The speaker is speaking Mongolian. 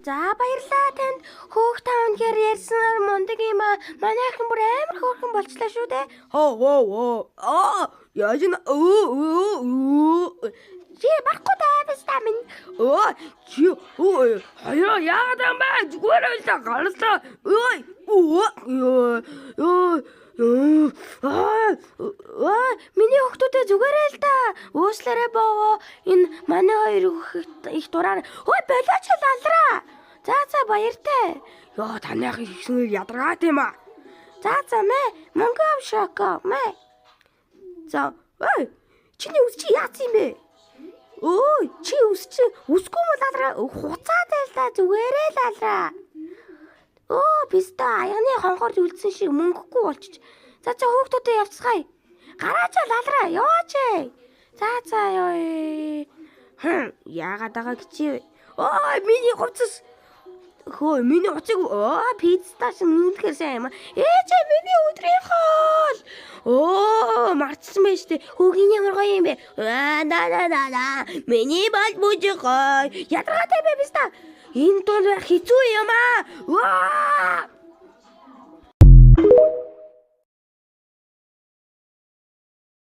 За баярлаа танд. Хөөх таунхээр ярьсанаар мундаг юм аа. Манайхан бүр амар хөөрхөн болчлаа шүү дээ. Яаж н Чи баггүй тайвстаа минь. чи хоёроо яагаад юм бэ? Зүгээр байлаа гарлаа. Миний хүүхдүүдээ зүгээрээ л да. Ууслаарай боо. Энэ манай хоёр их дураар. Ой болооч лалраа. За баяртай. Яа таныхын ихснэр ядаргаад юм аа. За мэ. Мөнгө авшака мэ. За чиний үс чи яац юм бэ? Чи үсгүй мө лалраа хуцаад байлаа зүгээрээ лалраа. Биста аяны хонхоор үлдсэн шиг мөнгөгүй болчих. За хүүхдүүдээ явцгаая. Гараач лалраа яваач. За ёо. Яагаад байгаа гэж вэ? Миний хувцас. Миний уцыг Пиццаш үнэхээр сайн юм аа. Ээжээ миний өдрийн хоол. Марцсан байж тээ. Хүүгийн ямар гоё юм бэ? Миний бол бүжиг гоё. Ядаргаатай бэ биста. Энэ дунд байх хэцүү юм аа.